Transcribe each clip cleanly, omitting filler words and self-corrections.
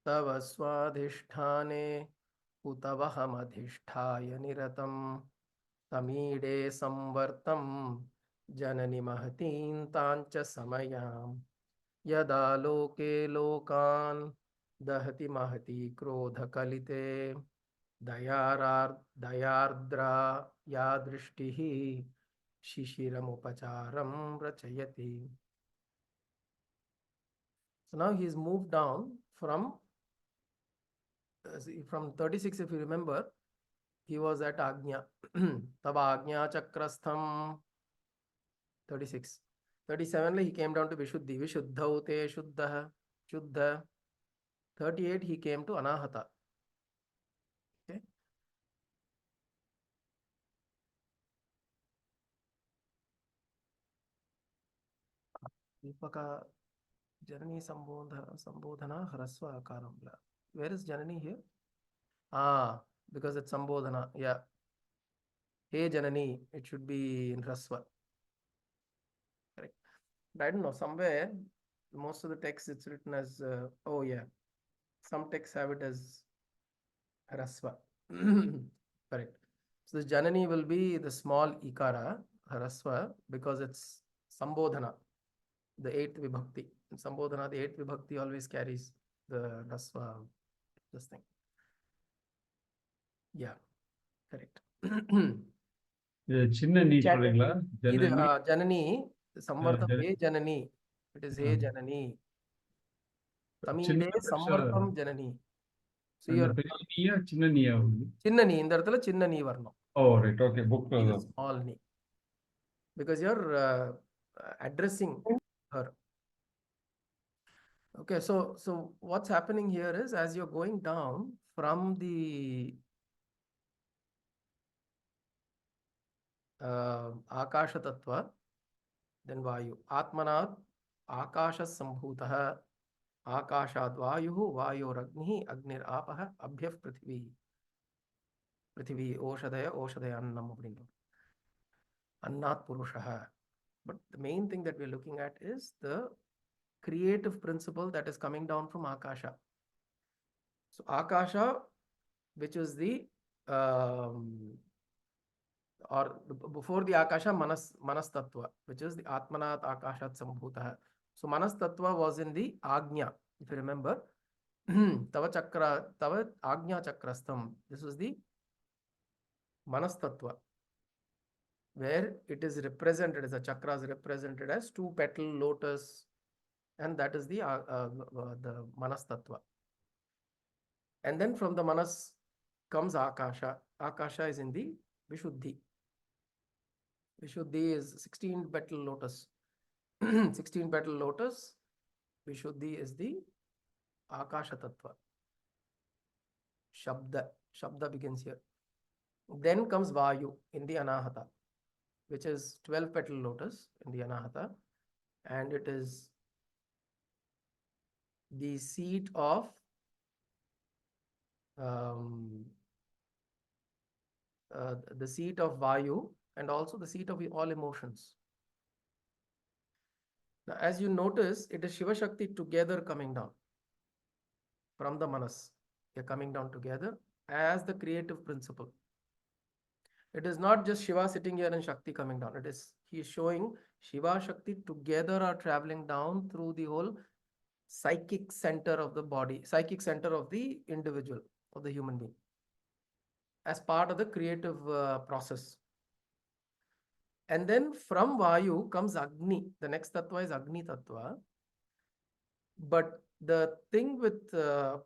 तव स्वाधिष्ठाने उतवहमधिष्ठाय निरतं तमीडे संवर्तं जननि महतीं तांच समयां यदा लोके लोकान् दहति महती क्रोधकलिते दयार्द्रा या दृष्टिः शिशिरमुपचारं रचयति. So now he is moved down from 36, if you remember, he was at Agnya. Taba Agnya Chakrastham, 36. 37 he came down to Vishuddhi. Vishuddhau te Shuddha, Shuddha. 38 he came to Anahata. Okay. Dipaka Janani Sambodhana Hrasva Akaram. Where is Janani here? Because it's Sambodhana. Yeah. Hey Janani, it should be in Hrasva. Correct. But I don't know, somewhere, most of the text it's written as, some texts have it as Hrasva. Correct. So the Janani will be the small Ikara, Hrasva, because it's Sambodhana, the eighth Vibhakti. In Sambodhana, the eighth Vibhakti always carries the Hrasva, this thing. Yeah, correct. Chinnani சொல்றீங்களா இது Janani Janani, Samvartam, Jan- He Janani. It is He Janani. சின்ன Tamide பெருசா Samvartam Janani. So அந்த your பெரிய நீயா சின்ன நீயா Chinnani, இந்த இடத்துல சின்ன நீ வரணும். ஓ ரைட் ஓகே புக்ல Is a தான் small knee. Because you're addressing her. Okay, so what's happening here is as you're going down from the Akasha Tattva, then Vayu. Atmanat Akasha Sambhutah Akashad Vayuhu Vayoragnihi Agnir Apaha Abhyaf Prithvi. Prithvi Oshadaya Oshadaya Annam அப்படின்றோம். Annat Purushaha. But the main thing that we're looking at is the creative principle that is coming down from Akasha. So Akasha, which is the or before the Akasha, Manas Tattva, which is the Atmanat Akashat Sambhutah. So Manas Tattva was in the Agnya, if you remember. Tava Agnya Chakrastham. This was the Manas Tattva, where it is represented as the chakras represented as two petal lotus, and that is the Manas Tattva. And then from the Manas comes Akasha. Akasha is in the Vishuddhi. Vishuddhi is 16 petal lotus. 16 petal lotus. Vishuddhi is the Akasha Tattva. Shabda begins here. Then comes Vayu in the Anahata, which is 12 petal lotus in the Anahata, and it is the seat of the seat of Vayu and also the seat of all emotions. Now, as you notice, it is Shiva Shakti together coming down from the Manas. They're coming down together as the creative principle. It is not just Shiva sitting here and Shakti coming down. He is showing Shiva Shakti together are traveling down through the whole psychic center of the body, psychic center of the individual, of the human being, as part of the creative process. And then from Vayu comes Agni. The next tattva is Agni tattva. But the thing with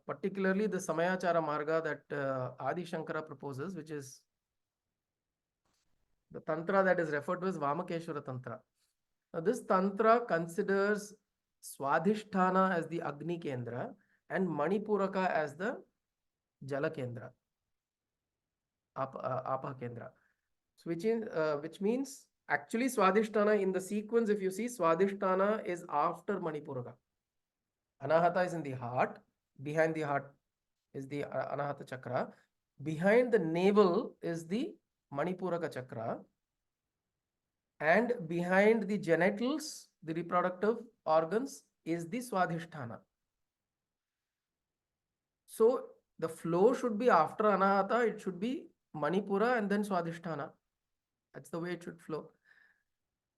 particularly the Samayachara Marga that Adi Shankara proposes, which is the tantra that is referred to as Vamakeshwara Tantra. Now, this tantra considers Swadhisthana as the Agni Kendra and Manipuraka as the Jala Kendra, Apa Kendra. So which means actually Swadhisthana in the sequence, if you see, Swadhisthana is after Manipuraka. Anahata is in the heart. Behind the heart is the Anahata Chakra. Behind the navel is the Manipuraka Chakra. And behind the genitals, the reproductive organs, is the Swadhisthana. So the flow should be after Anahata, it should be Manipura and then Swadhisthana. That's the way it should flow.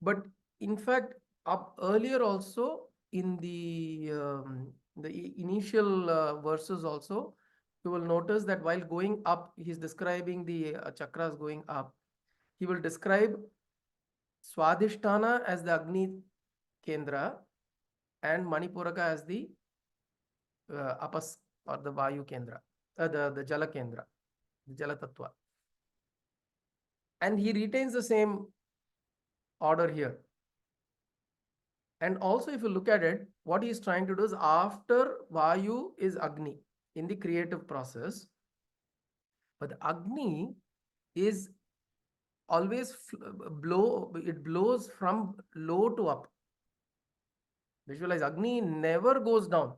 But in fact, up earlier also in the initial verses also, you will notice that while going up, he's describing the chakras going up. He will describe Swadhisthana as the Agni Kendra and Manipuraka as the Apas or the Vayu Kendra, the Jala Kendra, the Jala Tattva. And he retains the same order here. And also, if you look at it, what he is trying to do is after Vayu is Agni in the creative process, but Agni is always it blows from low to up. Visualize, Agni never goes down.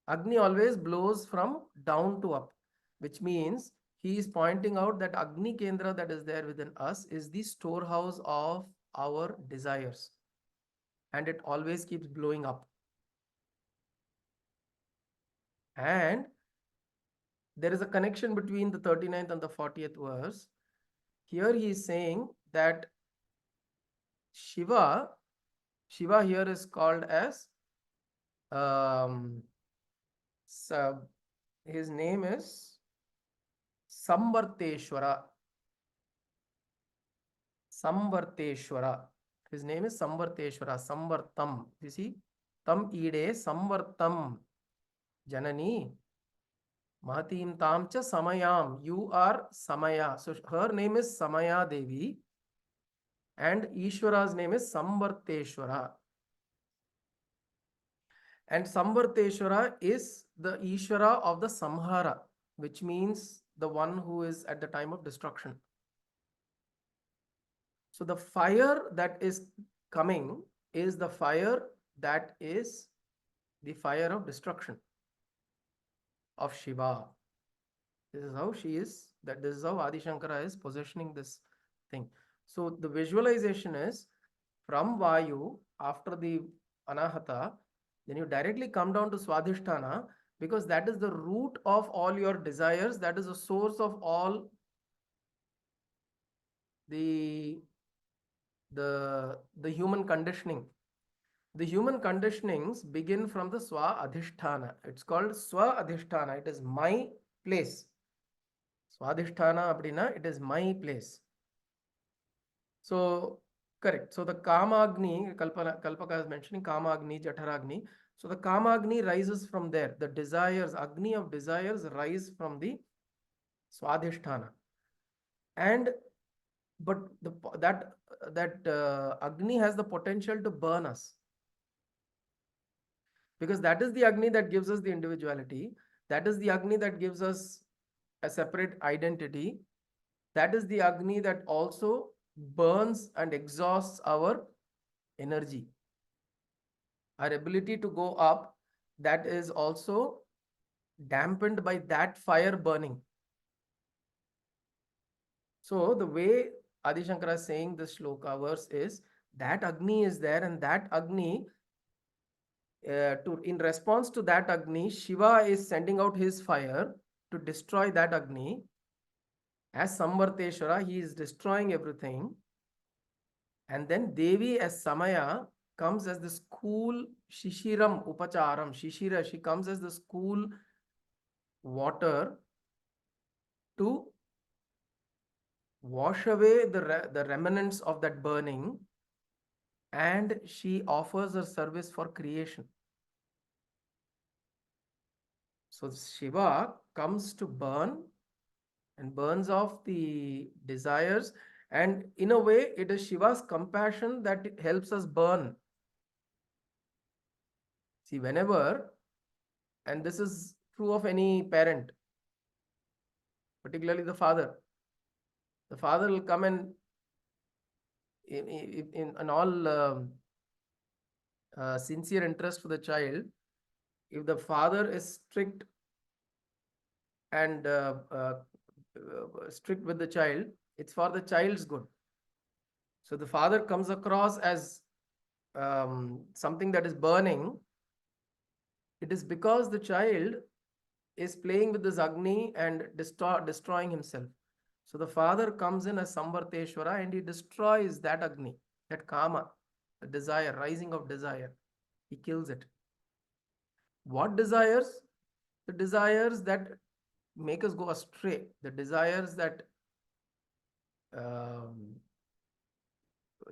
Agni always blows from down to up, which means he is pointing out that Agni Kendra that is there within us is the storehouse of our desires. And it always keeps blowing up. And there is a connection between the 39th and the 40th verse. Here he is saying that Shiva here is called as, his name is Samvarteshwara. Samvarteshwara. His name is Samvarteshwara, Samvartam. You see, Tam Ide Samvartam Janani Mahatim Tamcha Samayam. You are Samaya. So her name is Samaya Devi and Ishwara's name is Samvarteshwara. And Samvarteshwara is the Ishwara of the Samhara, which means the one who is at the time of destruction. So the fire that is coming is the fire that is the fire of destruction of Shiva. This is how she is, this is how Adi Shankara is positioning this thing. So the visualization is from Vayu after the Anahata, then you directly come down to Swadhisthana because that is the root of all your desires, that is the source of all the human conditioning. The human conditionings begin from the Swa Adhisthana. It's called Swa Adhisthana. It is my place. Swadhisthana appadina, it is my place. So, correct. So the Kamagni, Kalpaka is mentioning Kamagni, Jatharagni. So the Kamagni rises from there. The desires, Agni of desires rise from the Swadhisthana. And but that Agni has the potential to burn us. Because that is the Agni that gives us the individuality. That is the Agni that gives us a separate identity. That is the Agni that also burns and exhausts our energy. Our ability to go up, that is also dampened by that fire burning. So the way Adi Shankara is saying this shloka verse is that Agni is there, and that Agni, in response to that Agni, Shiva is sending out his fire to destroy that Agni. As Samvarteshwara, he is destroying everything. And then Devi as Samaya comes as this cool Shishiram Upacharam. Shishira, she comes as this cool water to wash away the remnants of that burning, and she offers her service for creation. So Shiva comes to burn and burns off the desires, and in a way it is Shiva's compassion that helps us burn. See, whenever, and this is true of any parent, particularly the father will come and in all sincere interest for the child, if the father is strict and strict with the child, it's for the child's good. So the father comes across as something that is burning. It is because the child is playing with this Agni and destroying himself. So the father comes in as Samvarteshwara and he destroys that Agni, that Kama, the desire, rising of desire. He kills it. What desires? The desires that make us go astray, the desires um,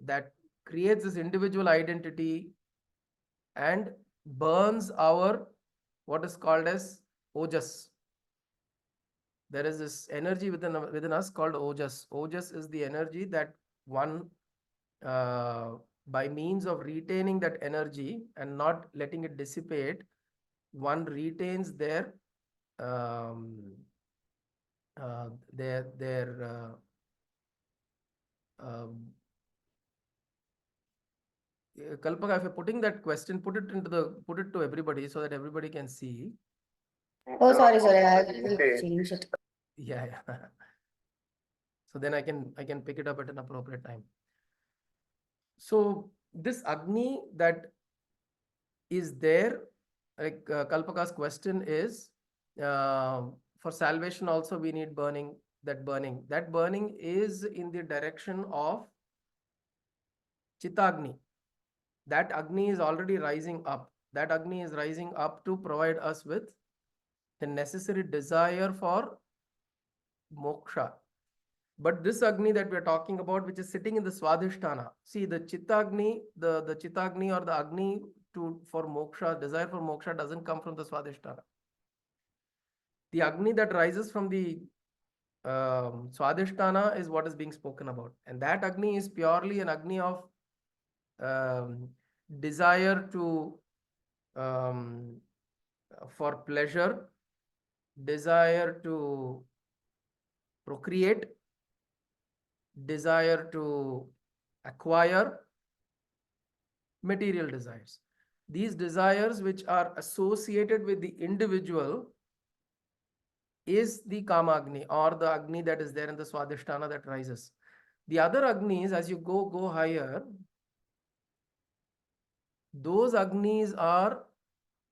that creates this individual identity and burns our what is called as ojas. There is this energy within us called ojas. Ojas is the energy that one, by means of retaining that energy and not letting it dissipate, one retains um, their um, Kalpaka, if you're putting that question, put it to everybody so that everybody can see. Oh, sorry, I will change it. Yeah, yeah. So then I can pick it up at an appropriate time. So this Agni that is there, like Kalpaka's question is, for salvation also we need burning. That burning is in the direction of Chitagni. That Agni is already rising up. That Agni is rising up to provide us with the necessary desire for moksha. But this Agni that we are talking about, which is sitting in the Swadhisthana, see the Chittagni, the Chittagni or the Agni for moksha, desire for moksha doesn't come from the Swadhisthana. The Agni that rises from the Swadhisthana is what is being spoken about. And that Agni is purely an Agni of desire for pleasure, desire to procreate, desire to acquire, material desires. These desires which are associated with the individual is the Kamagni or the Agni that is there in the Swadhisthana that rises. The other Agnis, as you go higher, those Agnis are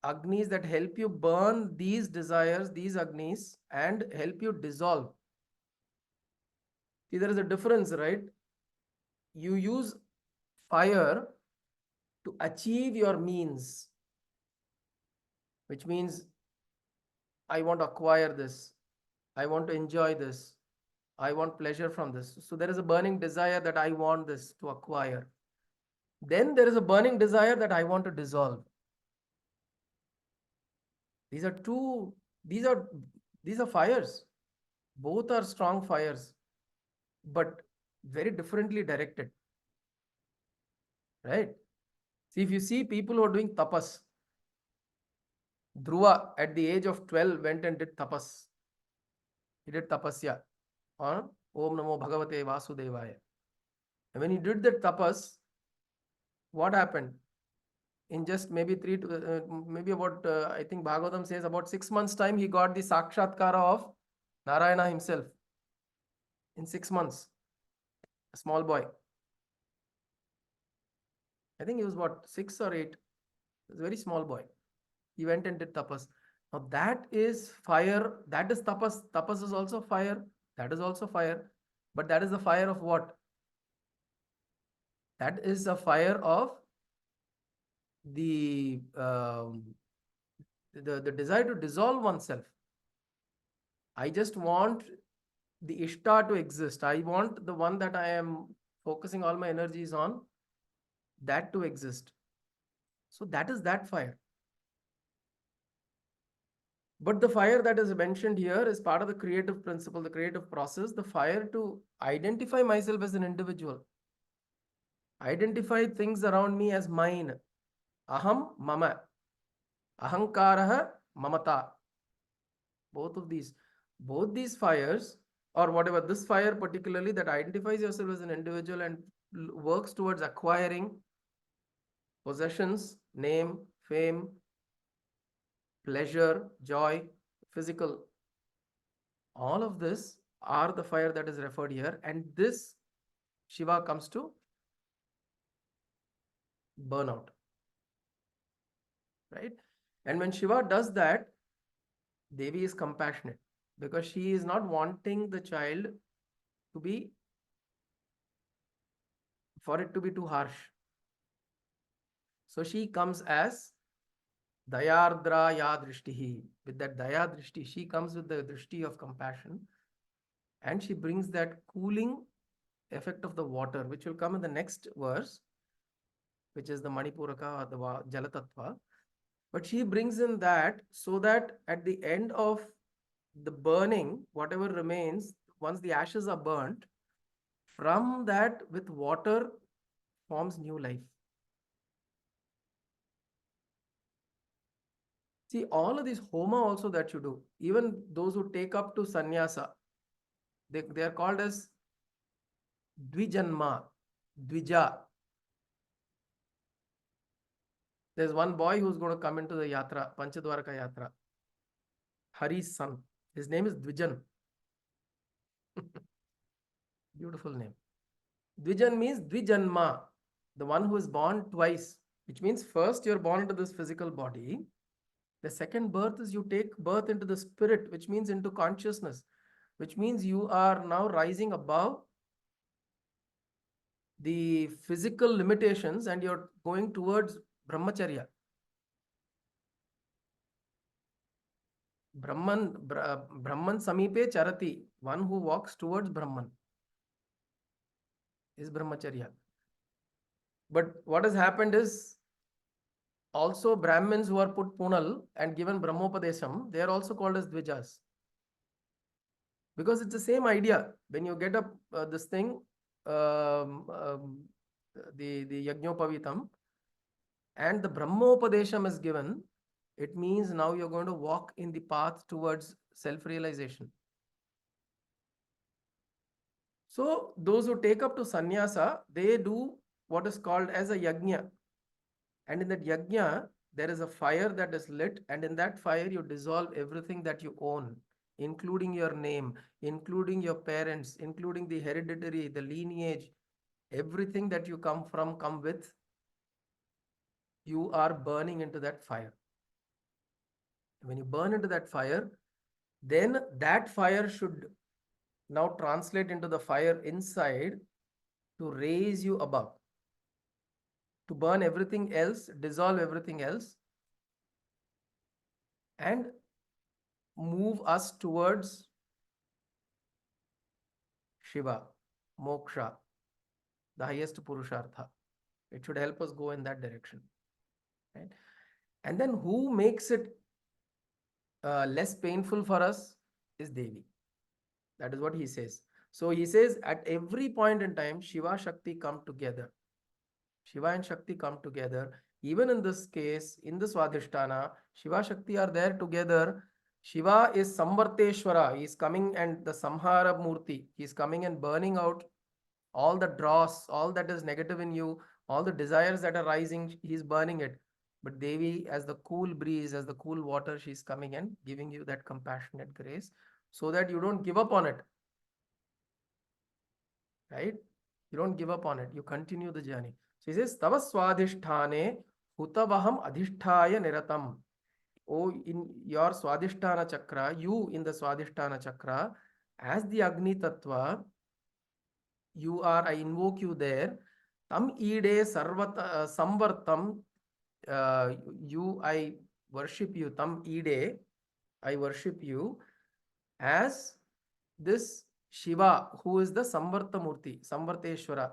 Agnis that help you burn these desires, these Agnis, and help you dissolve. See, there is a difference, right? You use fire to achieve your means, which means I want to acquire this, I want to enjoy this, I want pleasure from this. So there is a burning desire that I want this to acquire. Then there is a burning desire that I want to dissolve. These are fires. Both are strong fires, but very differently directed. Right? See, if you see people who are doing tapas, Dhruva at the age of 12 went and did tapas. He did tapasya on Om Namo Bhagavate Vasudevaya. And when he did that tapas, what happened? In just maybe I think Bhagavatam says about 6 months time, he got the Sakshatkara of Narayana himself. In 6 months, a small boy. I think he was what, 6 or 8. He was a very small boy. He went and did tapas. Now that is fire. That is tapas. Tapas is also fire. That is also fire. But that is the fire of what? That is a fire of the desire to dissolve oneself. I just want the Ishta to exist. I want the one that I am focusing all my energies on, that to exist. So that is that fire. But the fire that is mentioned here is part of the creative principle, the creative process, the fire to identify myself as an individual, identify things around me as mine. Aham, mama. Ahankaraha, mamata. Both these fires, or whatever, this fire particularly that identifies yourself as an individual and works towards acquiring possessions, name, fame, pleasure, joy, physical. All of this are the fire that is referred here, and this Shiva comes to burn out. Right? And when Shiva does that, Devi is compassionate because she is not wanting the child to be, for it to be too harsh. So she comes as Dayardra ya drishtihi. With that Daya drishti, she comes with the drishti of compassion, and she brings that cooling effect of the water, which will come in the next verse, which is the Manipuraka or the Jalatattva. But she brings in that so that at the end of the burning, whatever remains, once the ashes are burnt, from that with water forms new life. See, all of these homa also that you do, even those who take up to sannyasa, they are called as Dvijanma, Dvija. There's one boy who's going to come into the yatra, Panchadwaraka yatra. Hari's son. His name is Dvijan. Beautiful name. Dvijan means Dvijanma, the one who is born twice, which means first you're born into this physical body. The second birth is you take birth into the spirit, which means into consciousness, which means you are now rising above the physical limitations and you're going towards brahmacharya. Brahman samipe charati, one who walks towards Brahman is brahmacharya. But what has happened is also Brahmins who are put punal and given Brahmopadesham, they are also called as Dvijas. Because it's the same idea. When you get up this thing, the Yajnopavitam, and the Brahmopadesham is given, it means now you're going to walk in the path towards self-realization. So those who take up to sannyasa, they do what is called as a yajna. And in that yajna, there is a fire that is lit, and in that fire you dissolve everything that you own, including your name, including your parents, including the hereditary, the lineage, everything that you come with, you are burning into that fire. When you burn into that fire, then that fire should now translate into the fire inside to raise you above, to burn everything else, dissolve everything else, and move us towards Shiva, Moksha, the highest Purushartha. It should help us go in that direction. Right? And then who makes it less painful for us is Devi. That is what he says. So he says at every point in time, Shiva, Shakti come together. Shiva and Shakti come together. Even in this case, in the Swadhisthana, Shiva, Shakti are there together. Shiva is Samvarteshwara. He is coming, and the Samhara Murti. He is coming and burning out all the dross, all that is negative in you, all the desires that are rising, he is burning it. But Devi, as the cool breeze, as the cool water, she is coming and giving you that compassionate grace so that you don't give up on it. Right? You don't give up on it. You continue the journey. So he says, Tava Swadhisthane Hutavaham Adhishthaya Niratam. Oh, in your Swadhisthana Chakra, you in the Swadhisthana Chakra, as the Agni Tattva, you are, I invoke you there. Tam ide sarvata samvartam, you, I worship you. Tam ide, I worship you as this Shiva, who is the Samvarta Murti, Samvarteshwara.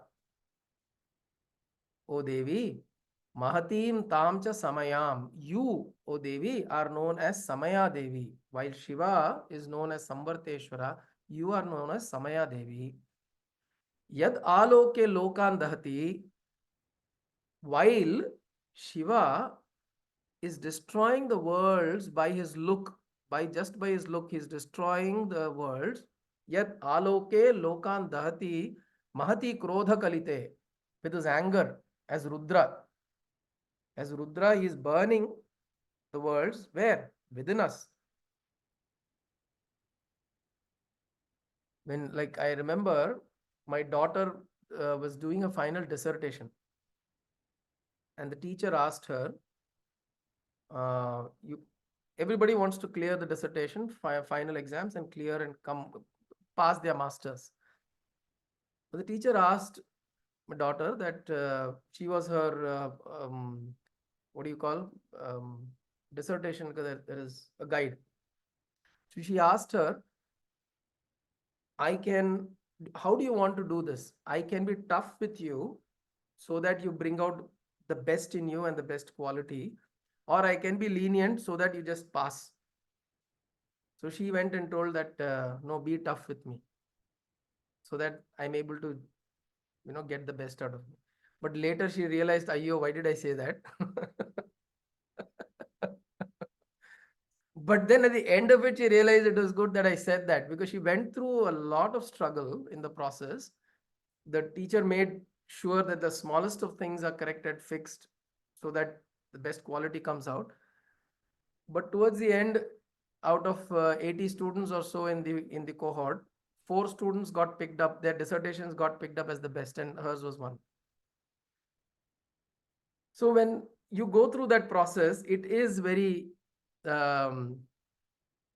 O Devi, Mahatim Tamcha Samayam. You, O Devi, are known as Samaya Devi, while Shiva is known as Samvarteshwara. You are known as Samaya Devi. Yad aloke lokan dahati, while Shiva is destroying the worlds by his look, by his look, he is destroying the worlds. Yad aloke lokan dahati, mahati krodha kalite, with his anger as Rudra. As Rudra, he is burning the worlds. Where? Within us. When, like, I remember my daughter was doing a final dissertation, and the teacher asked her, everybody wants to clear the dissertation, final exams, and clear and pass their masters. So the teacher asked my daughter that she was her what do you call dissertation, because there is a guide. So she asked her, how do you want to do this? I can be tough with you so that you bring out the best in you and the best quality, or I can be lenient so that you just pass. So she went and told that, no, be tough with me so that I'm able to, get the best out of me. But later she realized, Ayyo, why did I say that? But then at the end of it, she realized it was good that I said that, because she went through a lot of struggle in the process. The teacher made sure that the smallest of things are corrected, fixed, so that the best quality comes out. But towards the end, out of 80 students or so in the cohort, 4 students got picked up, their dissertations got picked up as the best, and hers was one. So when you go through that process, it is very when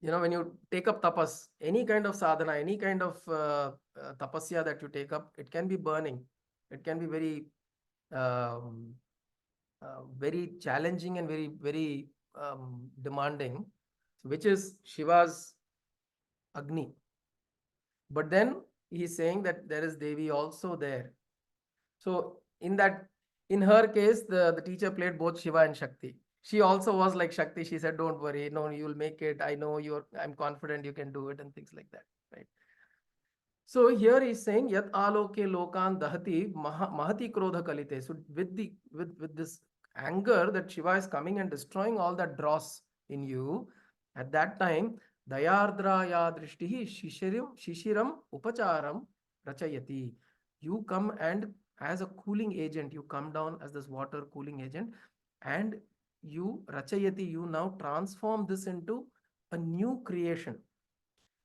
you take up tapas, any kind of sadhana, any kind of tapasya that you take up, it can be burning, it can be very challenging and very demanding, which is Shiva's Agni. But then he's saying that there is Devi also there. So in her case, the teacher played both Shiva and Shakti. She also was like Shakti. She said, don't worry, no, you'll make it. I'm confident you can do it, and things like that, right? So here he's saying, Yat aloke lokan dahati mahati krodha kalite. So with this anger that Shiva is coming and destroying all that dross in you, at that time, dayardra ya drishtihi shishiram upacharam rachayati. You come, and as a cooling agent, you come down as this water cooling agent, and you rachayati, you now transform this into a new creation.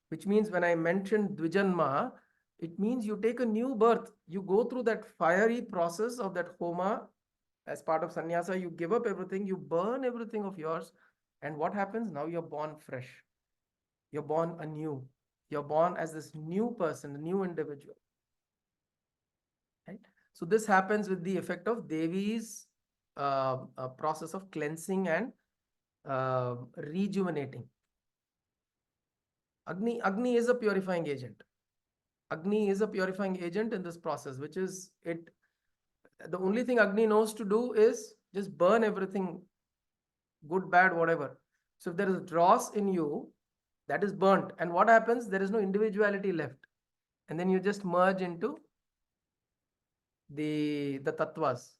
Which means when I mentioned Dvijanma, it means you take a new birth. You go through that fiery process of that homa as part of sannyasa. You give up everything, you burn everything of yours. And what happens? Now you're born fresh. You're born anew. You're born as this new person, a new individual. Right? So this happens with the effect of Devi's process of cleansing and rejuvenating. Agni is a purifying agent. Agni is a purifying agent in this process, which is it. The only thing Agni knows to do is just burn everything, good, bad, whatever. So if there is dross in you, that is burnt. And what happens? There is no individuality left. And then you just merge into the tattvas.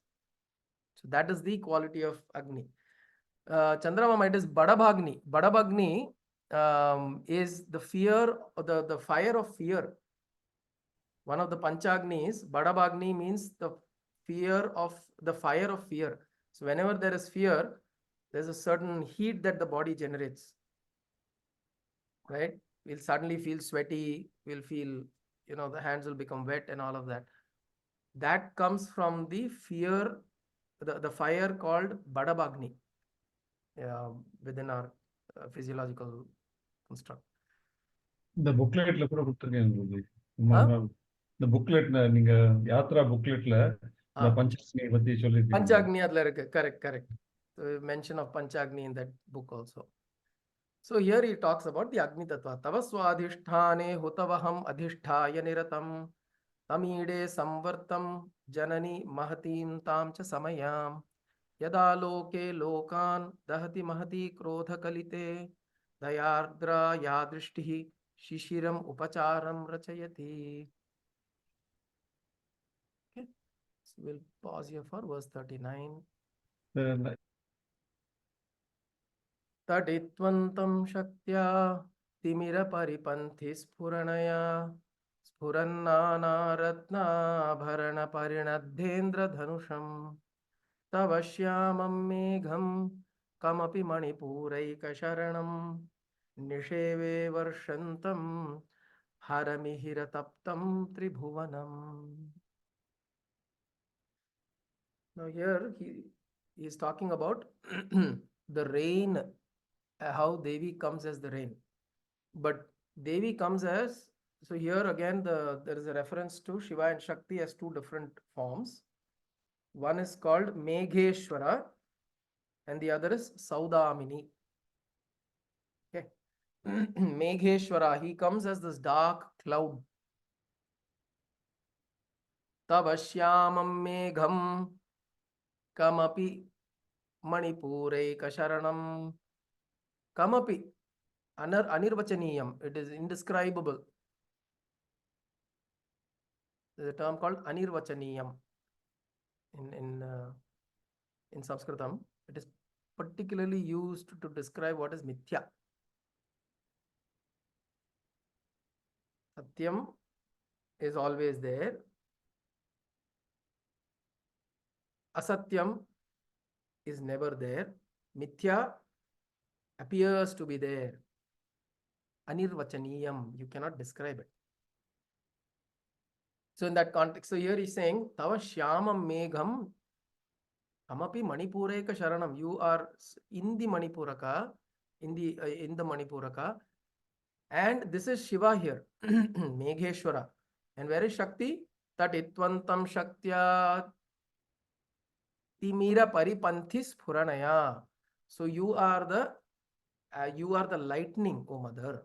So that is the quality of Agni. Chandramama, it is Badabhagni. Badabhagni is the fear, the fire of fear. One of the Panchagnis, Badabhagni means the fire of fear. So whenever there is fear, there's a certain heat that the body generates. Right? We'll suddenly feel sweaty, we'll feel, the hands will become wet and all of that. That comes from the fear, the fire called Badabhagni within our physiological construct. இந்த புக்லெட்ல கூட கொடுத்துருக்கேன் குருஜி. ரொம்ப நாள் இந்த புக்லெட்ல நீங்க யாத்ரா புக்லெட்ல இந்த பஞ்சாக்னியை பத்தி சொல்லிருக்கீங்க. Panchagni adla irukku. Correct. So mention of Panchagni in that book also. So here he talks about the Agni Tattva. Tavaswadhishthane hutavaham adhisthaya niratam tamide samvartam janani mahatim tam cha samayam yada loke lokan dahati mahati krodha kalite dayardra yadrishtihi shishiram upacharam rachayati. Okay. So we'll pause here for verse 39. तडित्वन्तं शक्त्या तिमिरपरिपन्थिस्फुरणया स्फुरन्नानारत्नाभरणपरिणद्धेन्द्रधनुषं तव श्यामं मेघं कमपि मणिपूरैकशरणं निषेवे वर्षन्तं हरमिहिरतप्तं त्रिभुवनम्. Now here he is talking about the rain how Devi comes as the rain. But Devi comes as, so here again there is a reference to Shiva and Shakti as two different forms. One is called Megheshwara and the other is Saudamini. Okay. Megheshwara, he comes as this dark cloud. Tavashyamam megham kamapi manipuraikasharanam kamapi anirvachaniyam. It is indescribable. There is a term called anirvachaniyam in Sanskritam. It is particularly used to describe what is mithya. Satyam is always there. Asatyam is never there. Mithya appears to be there. Anirvachaniyam, you cannot describe it. So in that context, so here he's saying, Tava Shyamam Megham Amapi Manipureka Sharanam. You are in the Manipuraka, in the Manipuraka, and this is Shiva here, Megheshwara. And where is Shakti? Tatitvantam Shaktya Timira Paripanthis Puranaya. So you are the lightning, O mother.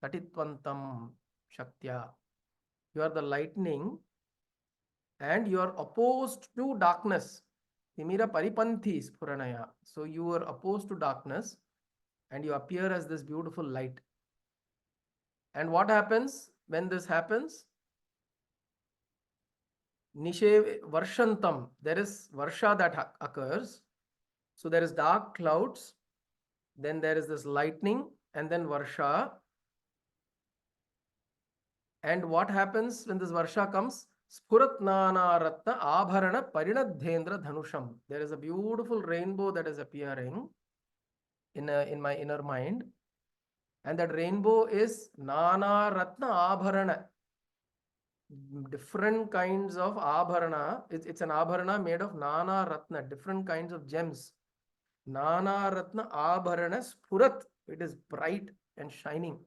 Tatitvantam Shaktya. You are the lightning and you are opposed to darkness. Timira Paripanthis Puranaya. So you are opposed to darkness and you appear as this beautiful light. And what happens when this happens? Nishev Varshantam. There is Varsha that occurs. So there is dark clouds. Then there is this lightning and then Varsha. And what happens when this Varsha comes? Spuratnana Ratna Abharana Parinadhendra Dhanusham. There is a beautiful rainbow that is appearing in my inner mind. And that rainbow is Nana Ratna Abharana. Different kinds of Abharana. It's an Abharana made of Nana Ratna, different kinds of gems. Nana Ratna Abharana Spurat. It is bright and shining.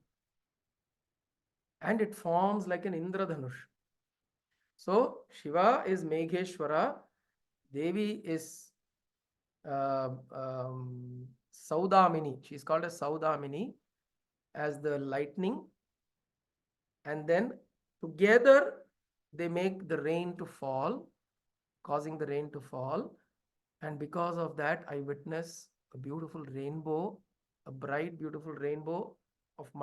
And it forms like an Indradhanush. So Shiva is Megheshwara, Devi is Saudamini. She is called as Saudamini, as the lightning. And then together they make the rain to fall, causing the rain to fall. And because of that, I witness a beautiful rainbow, a bright, beautiful rainbow of a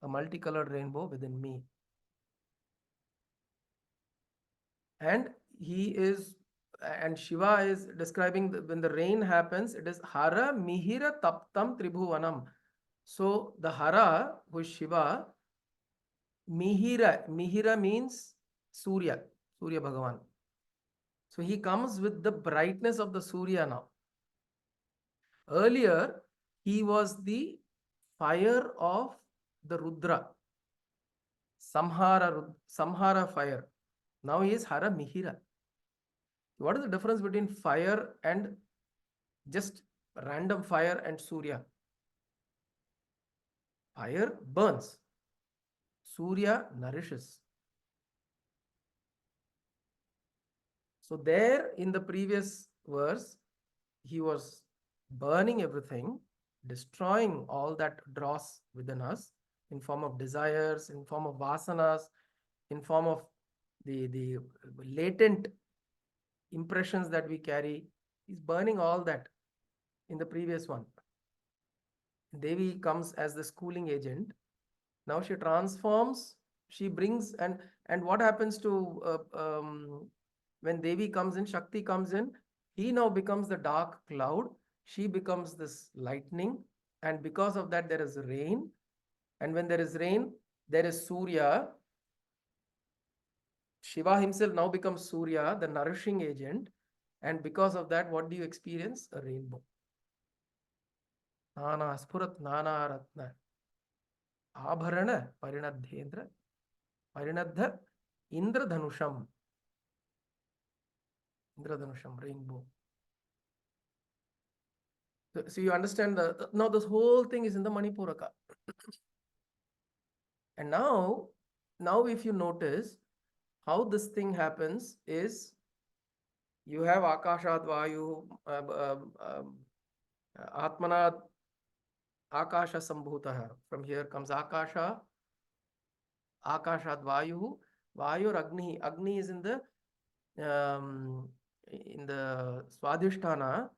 multicolored rainbow within me. And Shiva is describing when the rain happens, it is Hara Mihira Taptam Tribhuvanam. So the Hara, who is Shiva, Mihira means Surya Bhagavan. So he comes with the brightness of the Surya now. Earlier, he was the fire of the Rudra, Samhara fire. Now he is Hara Mihira. What is the difference between fire and just random fire and Surya? Fire burns. Surya nourishes. So there in the previous verse, he was burning everything, destroying all that dross within us in form of desires, in form of vasanas, in form of the latent impressions that we carry. He's burning all that in the previous one. Devi comes as the cooling agent. Now she transforms, she brings, and what happens to when Devi comes in, Shakti comes in, he now becomes the dark cloud, she becomes this lightning, and because of that there is rain, and when there is rain, there is Surya. Shiva himself now becomes Surya, the nourishing agent, and because of that, what do you experience? A rainbow. Nana Spurat Nana Ratna Abharana Parinadhendra Parinadha Indradhanusham. Indradhanusham, rainbow. So you understand now this whole thing is in the Manipuraka. And now if you notice how this thing happens is you have Akashat Vayu, Atmana Akasha Sambhutaha. From here comes Akasha, Akashat Vayu, Vayu Agni. Agni is in the Swadhisthana.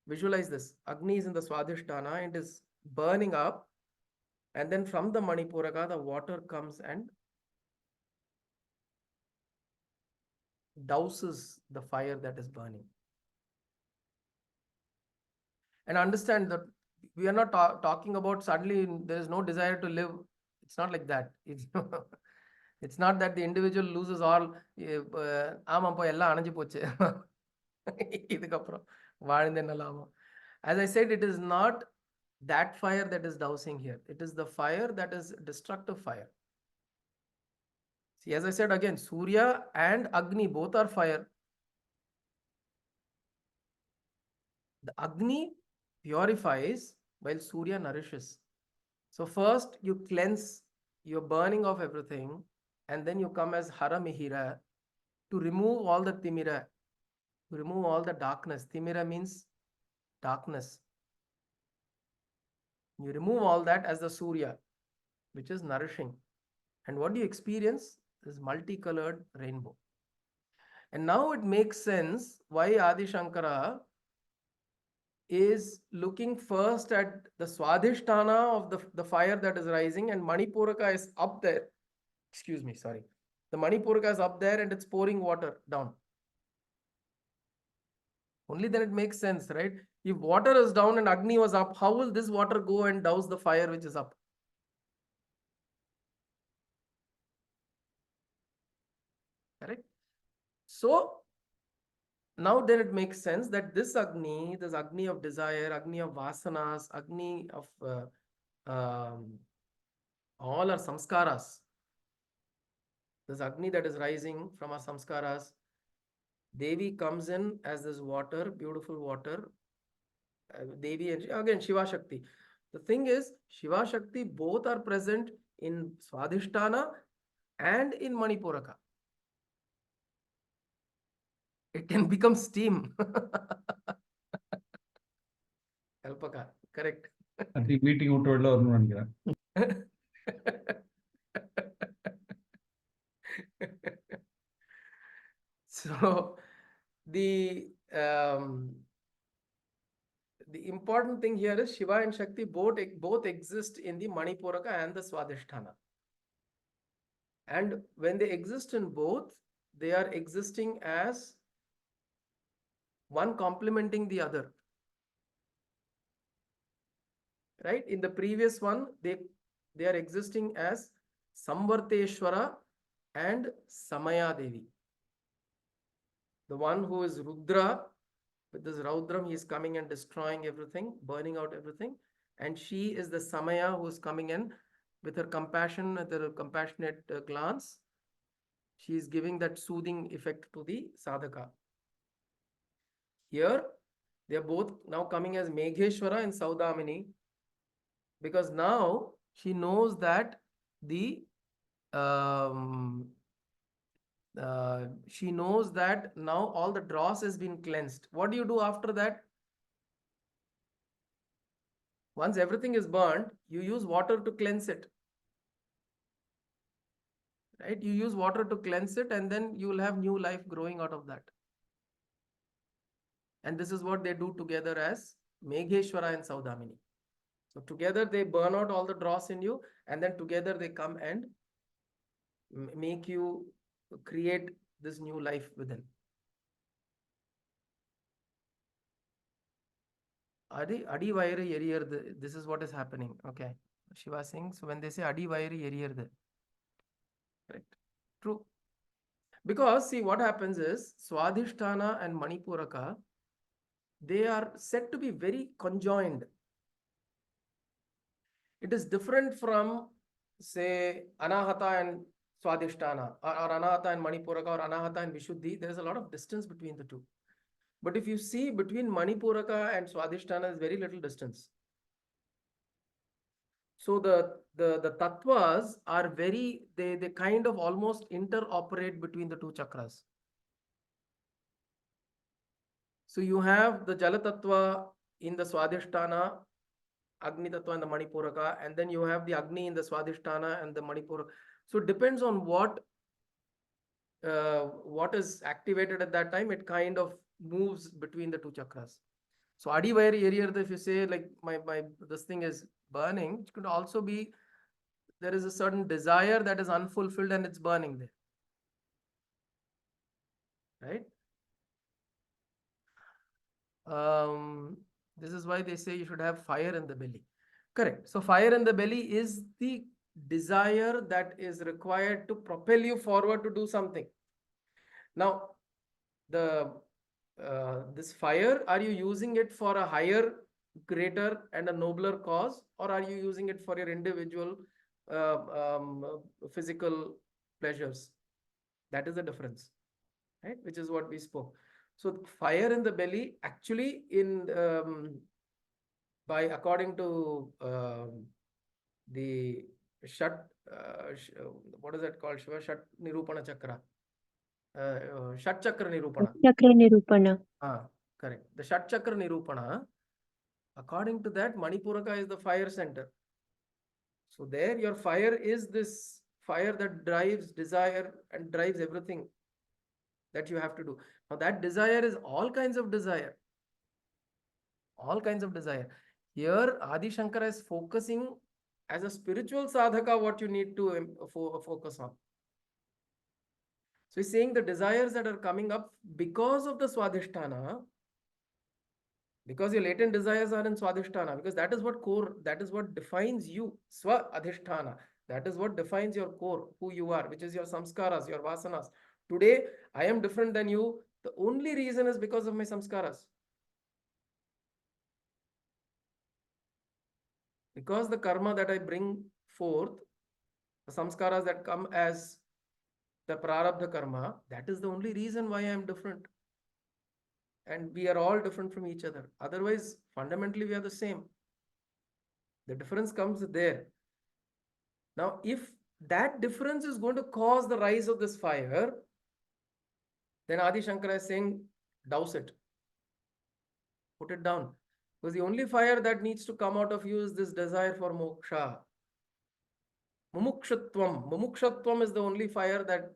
Visualize this. Agni is in the Swadhisthana and is burning up. And then from the Manipuraka, the water comes and douses the fire that is burning. And understand that we are not talking about suddenly there is no desire to live. It's not like that. It's not that the individual loses all. As I said, it is not that fire that is dousing here. It is the fire that is destructive fire. See, as I said again, Surya and Agni both are fire. The Agni purifies while Surya nourishes. So first you cleanse, you're burning off everything, and then you come as Hara Mihira to remove all the Timira, to remove all the darkness. Timira means darkness. You remove all that as the Surya, which is nourishing. And what do you experience? This multicolored rainbow. And now it makes sense why Adi Shankara is looking first at the Swadhisthana of the fire that is rising, and Manipuraka is up there. Excuse me, sorry. The Manipuraka is up there and it's pouring water down. Only then it makes sense, right? If water is down and Agni was up, how will this water go and douse the fire which is up? Correct? So now then it makes sense that this Agni of desire, Agni of vasanas, Agni of all our samskaras, this Agni that is rising from our samskaras, Devi comes in as this water, beautiful water. Devi and again Shiva Shakti. The thing is, Shiva Shakti both are present in Swadhisthana and in Manipuraka. It can become steam. Kalpaka, correct. I meeting out வரணும்னு So the important thing here is Shiva and Shakti both exist in the Manipuraka and the Swadhisthana. And when they exist in both, they are existing as one complementing the other. Right? In the previous one, they are existing as Samvarteshwara and Samaya Devi. The one who is Rudra, with this Raudram, he is coming and destroying everything, burning out everything. And she is the Samaya who is coming in with her compassion, with her compassionate glance. She is giving that soothing effect to the sadhaka. Here, they are both now coming as Megheshwara and Saudamini, because now she knows that she knows that now all the dross has been cleansed. What do you do after that? Once everything is burnt, you use water to cleanse it. Right? You use water to cleanse it, and then you will have new life growing out of that. And this is what they do together as Megheshwara and Saudamini. So together they burn out all the dross in you, and then together they come and make you create this new life within. Adi Vairi Yeriyardu, this is what is happening. Okay. Shiva sings, so when they say Adi Vairi Yeriyardu, correct? True. Because see what happens is Swadhisthana and Manipuraka, they are said to be very conjoined. It is different from, say, Anahata and Swadhisthana, or Anahata and Manipuraka, or Anahata and Vishuddhi. There is a lot of distance between the two. But if you see between Manipuraka and Swadhisthana is very little distance. So the tattvas are very, they kind of almost interoperate between the two chakras. So you have the Jala tattva in the Swadhisthana, Agni tattva in the Manipuraka, and then you have the Agni in the Swadhisthana and the Manipuraka. So it depends on what is activated at that time. It kind of moves between the two chakras. So Adi Vairi area, if you say like my this thing is burning, it could also be there is a certain desire that is unfulfilled and it's burning there. Right? This is why they say you should have fire in the belly. Correct. So fire in the belly is the desire that is required to propel you forward to do something. Now, this fire, are you using it for a higher, greater, and a nobler cause, or are you using it for your individual physical pleasures? That is the difference, right? Which is what we spoke. So fire in the belly, actually, by according to the what is that called? Shiva Shat Nirupana Chakra. Shat Chakra Nirupana. Chakra Nirupana. Correct. The Shat Chakra Nirupana, according to that, Manipuraka is the fire center. So there your fire is this fire that drives desire and drives everything that you have to do. Now that desire is all kinds of desire. All kinds of desire. Here Adi Shankara is focusing as a spiritual sadhaka what you need to focus on. So he's saying the desires that are coming up because of the Swadhisthana, because your latent desires are in Swadhisthana, because that is what core, that is what defines you, Swa Adhisthana. That is what defines your core, who you are, which is your samskaras, your vasanas. Today, I am different than you. The only reason is because of my samskaras. Because the karma that I bring forth, the samskaras that come as the prarabdha karma, that is the only reason why I am different. And we are all different from each other. Otherwise, fundamentally, we are the same. The difference comes there. Now, if that difference is going to cause the rise of this fire, then Adi Shankara is saying, douse it. Put it down. Because the only fire that needs to come out of you is this desire for moksha. Mumukshatvam. Mumukshatvam is the only fire that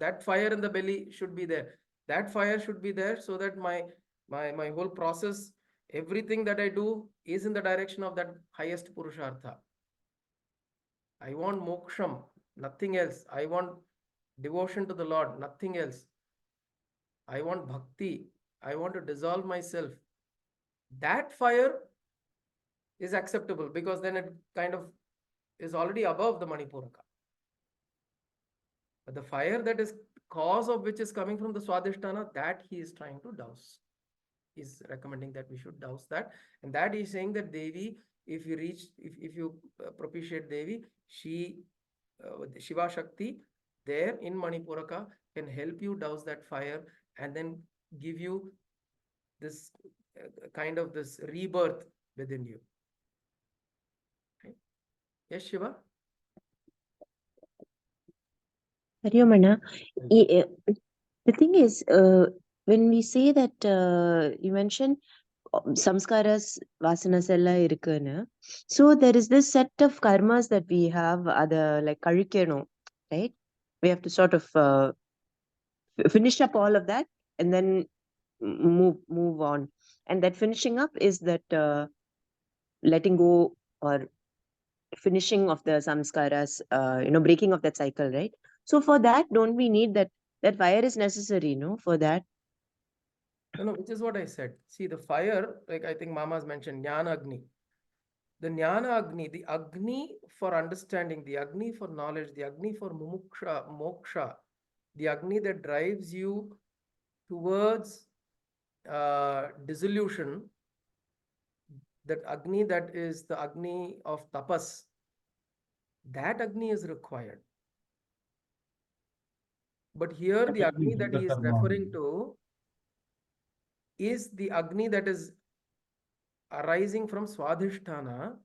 that fire in the belly should be there. That fire should be there so that my whole process, everything that I do is in the direction of that highest Purushartha. I want moksham, nothing else. I want devotion to the Lord, nothing else. I want bhakti. I want to dissolve myself. That fire is acceptable because then it kind of is already above the Manipuraka. But the fire that is cause of which is coming from the Swadhisthana, that he is trying to douse. He's recommending that we should douse that. And that he's saying that Devi, if you propitiate Devi, Shiva Shakti, there in Manipuraka can help you douse that fire and then give you this kind of this rebirth within you. Right? Yes, Shiva? Haryomana, the thing is, when we say that you mentioned samskaras, vasanas ella irukunu, so there is this set of karmas that we have, like karikeno, right? We have to sort of finish up all of that and then move on. And that finishing up is that letting go or finishing of the samskaras, breaking of that cycle, right? So for that, don't we need that fire is necessary, no, for that? No, which is what I said. See, the fire, like I think Mama's mentioned, Jnana Agni. The Jnana Agni, the Agni for understanding, the Agni for knowledge, the Agni for moksha, the Agni that drives you towards dissolution, that Agni that is the Agni of tapas, that Agni is required. But here the Agni that he is referring to is the Agni that is arising from Swadhisthana,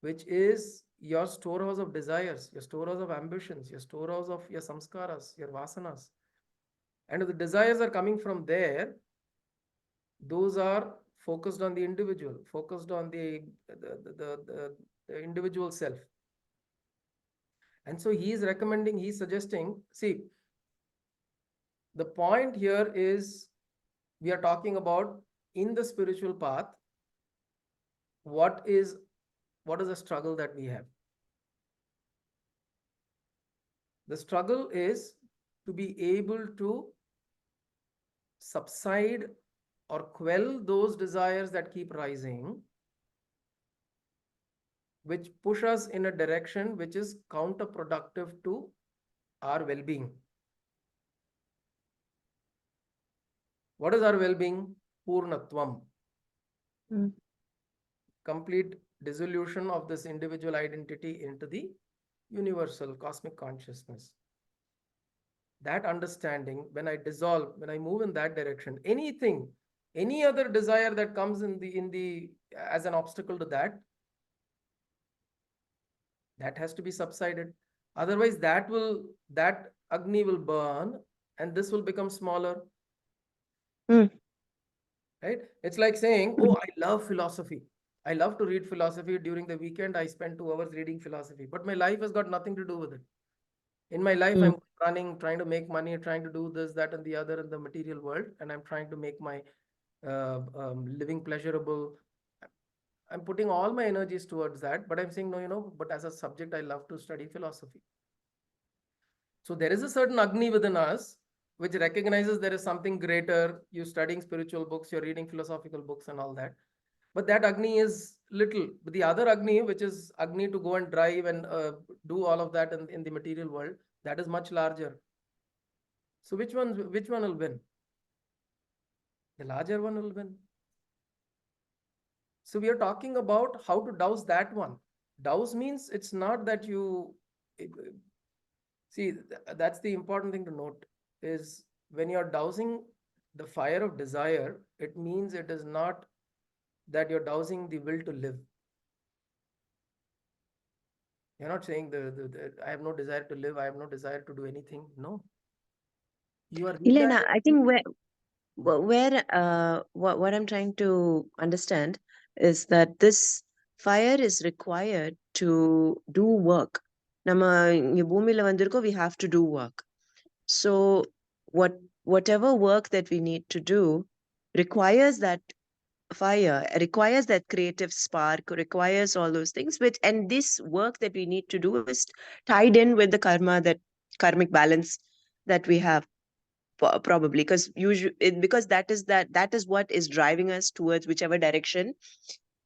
which is your storehouse of desires, your storehouse of ambitions, your storehouse of your samskaras, your vasanas. And if the desires are coming from there, those are focused on the individual, focused on the individual self. And so he is recommending, he's suggesting, see, the point here is we are talking about in the spiritual path, what is the struggle that we have? The struggle is to be able to subside or quell those desires that keep rising, which push us in a direction which is counterproductive to our well-being. What is our well-being? Purnatvam. Complete dissolution of this individual identity into the universal cosmic consciousness. That understanding, when I dissolve, when I move in that direction, anything, any other desire that comes in the as an obstacle to that has to be subsided. Otherwise, that Agni will burn and this will become smaller. Right? It's like saying, oh, I love philosophy. I love to read philosophy. During the weekend, I spend 2 hours reading philosophy, but my life has got nothing to do with it. In my life, I'm running, trying to make money, trying to do this, that, and the other in the material world, and I'm trying to make my living pleasurable. I'm putting all my energies towards that, but I'm saying, no, but as a subject, I love to study philosophy. So there is a certain Agni within us which recognizes there is something greater. You're studying spiritual books, you're reading philosophical books and all that. But that Agni is little. But the other Agni, which is Agni to go and drive and do all of that in the material world, that is much larger. So which one will win? The larger one will win. So we are talking about how to douse that one. Douse means it's not that you see, that's the important thing to note is when you're dousing the fire of desire, it means it is not that you're dousing the will to live. You're not saying I have no desire to live, I have no desire to do anything. No. You are Elena, I think what I'm trying to understand is that this fire is required to do work. We have to do work. So whatever work that we need to do requires that fire, requires that creative spark, requires all those things. And this work that we need to do is tied in with the karmic balance that we have. Probably because that is what is driving us towards whichever direction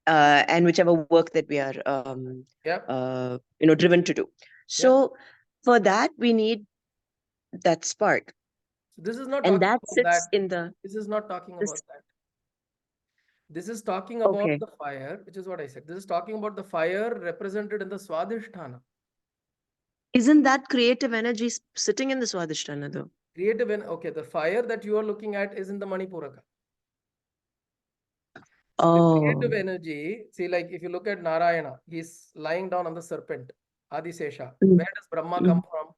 and whichever work that we are driven to do. So for that we need that spark. So this is not and talking that about sits that. in the This is not talking this, about that. This is talking about okay. the fire, which is what I said. This is talking about the fire represented in the Swadhisthana. Isn't that creative energy sitting in the Swadhisthana though? Creative, okay, the fire that you are looking at is in the Manipuraka. The creative energy, see, like if you look at Narayana, he's lying down on the serpent, Adisesha. Where does Brahma come from?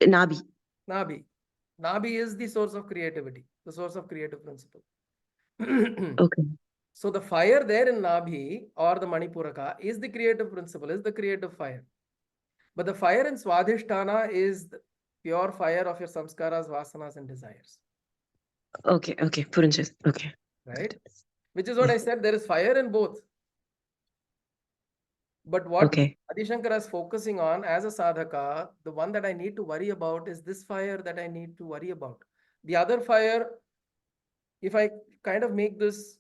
Nabi. Nabi is the source of creativity, the source of creative principle. Okay. So the fire there in Nabhi or the Manipuraka is the creative principle, is the creative fire. But the fire in Swadhisthana is the pure fire of your samskaras, vasanas, and desires. Okay. Puranjit. Okay. Right? Which is what I said, there is fire in both. But what Adi Shankara is focusing on as a sadhaka, the one that I need to worry about is this fire that I need to worry about. The other fire, if I kind of make this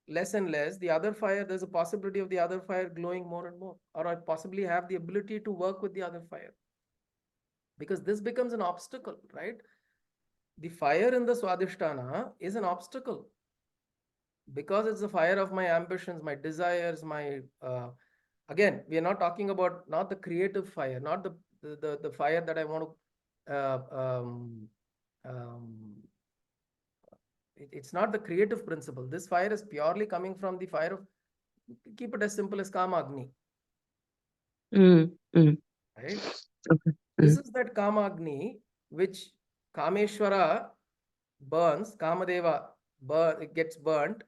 less and less, the other fire, there's a possibility of the other fire glowing more and more, or I possibly have the ability to work with the other fire. Because this becomes an obstacle, right? The fire in the Swadhisthana is an obstacle because it's the fire of my ambitions, my desires, my again, we are not talking about the creative fire, not the fire that I want to It's not the creative principle. This fire is purely coming from the fire of, keep it as simple as Kama Agni. Right? Okay. This is that Kama Agni which Kameshwara burns, Kamadeva it gets burnt,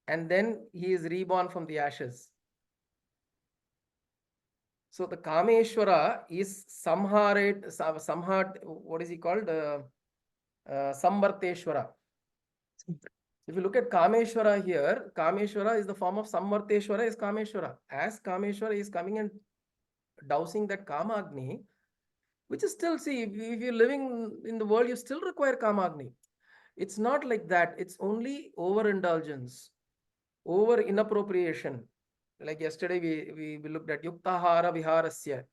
and then he is reborn from the ashes. So the Kameshwara is what is he called? Samvarteshwara. If you look at Kameshwara here, Kameshwara is the form of Samvarteshwara is Kameshwara. As Kameshwara is coming and dousing that Kama Agni, which is still, see, if you're living in the world, you still require Kama Agni. It's not like that. It's only overindulgence, over inappropriation. Like yesterday, we looked at Yuktahara Viharasya,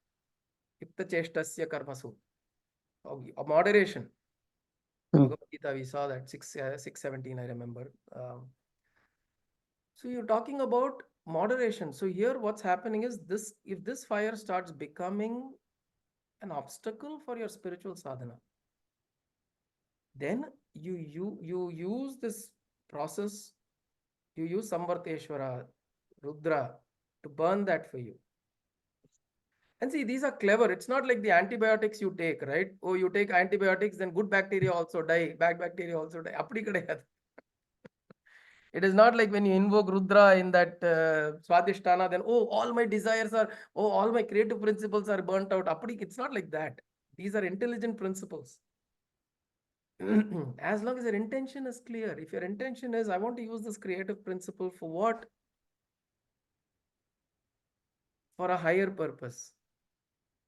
Yukta Cheshtasya Karmasu, moderation. Bhagavad Gita, we saw that 6:17, I remember. So you're talking about moderation. So here what's happening is this, if this fire starts becoming an obstacle for your spiritual sadhana, then you use this process, you use Samvarteshwara, Rudra to burn that for you. And see, these are clever. It's not like the antibiotics you take, right? Oh, you take antibiotics, then good bacteria also die, bad bacteria also die. Appadi kadayadu. It is not like when you invoke Rudra in that Swadhisthana, then, oh, all my desires are, oh, all my creative principles are burnt out. Appadi, it's not like that. These are intelligent principles. As long as your intention is clear. If your intention is, I want to use this creative principle for what? For a higher purpose,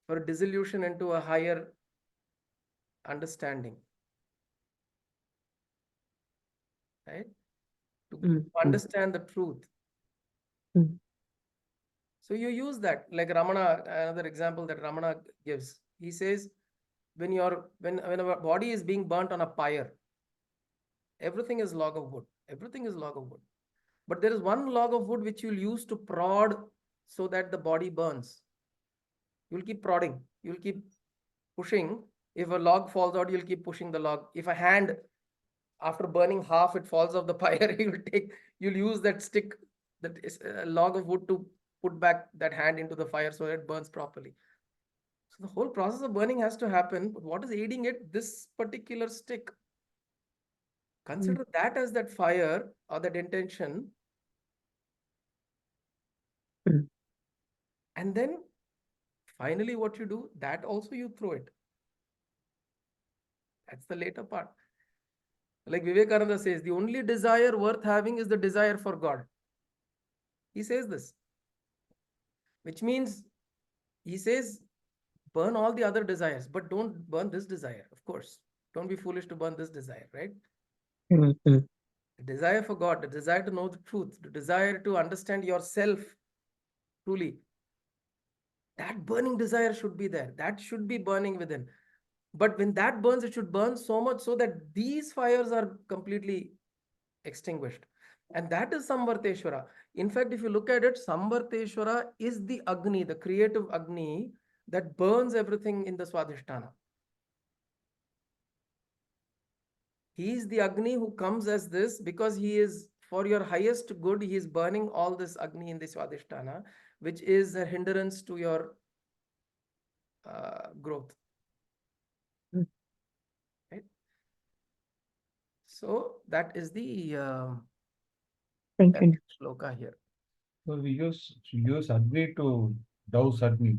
for a dissolution into a higher understanding, right? To understand the truth. So you use that, like Ramana, another example that Ramana gives. He says, when a body is being burnt on a pyre, everything is log of wood. Everything is log of wood. But there is one log of wood which you'll use to prod so that the body burns. You'll keep prodding. You'll keep pushing. If a log falls out, you'll keep pushing the log. If a hand, after burning half, it falls off the pyre, you'll use that stick, that is a log of wood, to put back that hand into the fire so that it burns properly. So the whole process of burning has to happen. But what is aiding it? This particular stick. Consider that as that fire or that intention. And then finally what you do, that also you throw it. That's the later part. Like Vivekananda says, the only desire worth having is the desire for God. He says this. Which means, he says, burn all the other desires, but don't burn this desire, of course. Don't be foolish to burn this desire, right? The desire for God, the desire to know the truth, the desire to understand yourself truly. That burning desire should be there. That should be burning within. But when that burns, it should burn so much so that these fires are completely extinguished. And that is Samvarteshwara. In fact, if you look at it, Samvarteshwara is the Agni, the creative Agni that burns everything in the Swadhisthana. He is the Agni who comes as this because he is, for your highest good, he is burning all this Agni in the Swadhisthana, which is a hindrance to your growth. Right? So that is the shloka here. So we use Agni to douse Agni.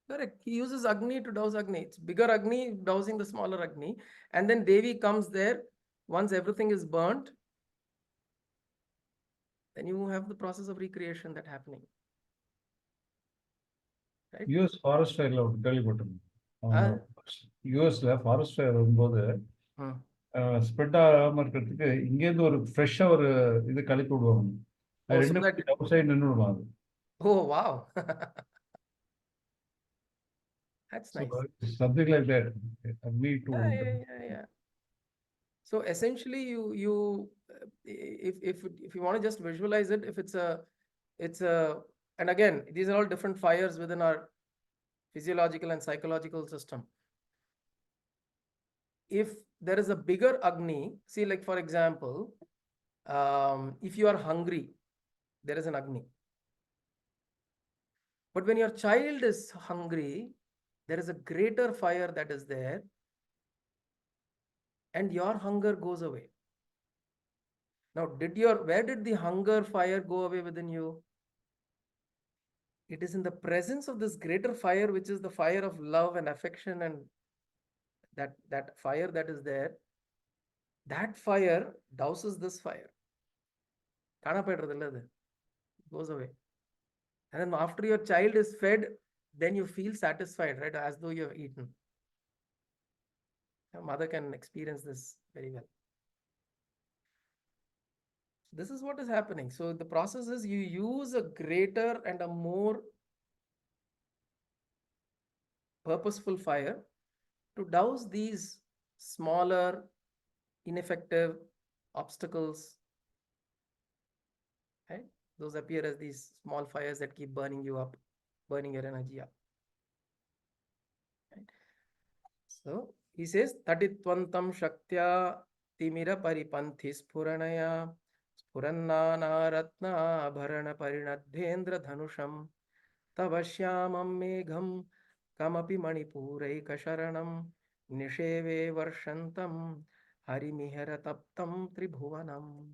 Correct. He uses Agni to douse Agni. It's bigger Agni dousing the smaller Agni. And then Devi comes there. Once everything is burnt, then you have the process of recreation that happening. Right? US forest fire யூஎஸ்ல forest fire வரும்போது spread ஆகாம இருக்கிறதுக்கு இங்கேருந்து ஒரு ஃப்ரெஷ்ஷா ஒரு இது கலப்பி விடுவாங்க. அது ரெண்டு அவுட் சைடு நின்று விடுவாங்க. Oh wow. That's nice. So, something like that. Me too. Yeah. So essentially, if you want to just visualize it, if it's a, and again, these are all different fires within our physiological and psychological system. if there is a bigger Agni, see, like for example, if you are hungry, there is an Agni. But when your child is hungry, there is a greater fire that is there, and your hunger goes away. Now, where did the hunger fire go away within you? It is in the presence of this greater fire, which is the fire of love and affection, and that fire that is there, that fire douses this fire. It goes away. And then after your child is fed, then you feel satisfied, right? As though you have eaten. Your mother can experience this very well. This is what is happening. So the process is you use a greater and a more purposeful fire to douse these smaller, ineffective obstacles. Right? Those appear as these small fires that keep burning you up, burning your energy up. Right? So he says, Taditvantam Shaktya Timira Paripanthi Spuranaya Spurannana Ratna Bharana Parinadhendra Dhanusham Tavashyamam Megham Kamapi Manipuraikasharanam Nisheve Varshantam Harimihara Taptam Tribhuvanam.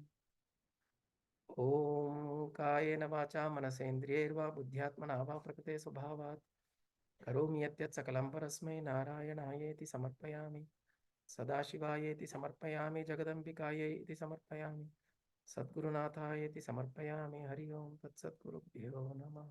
Om Kayena Vacha Manasendriyerva Buddhyatmana Va Prakate Swabhavat Karomi Yatyat Sakalam Parasmai Narayanaayeti Samarpayami Sadashivayeti Samarpayami Jagadambikayeti Samarpayami Sadgurunathayeti Samarpayami Hari Om Tat Satgurubhyo Namah.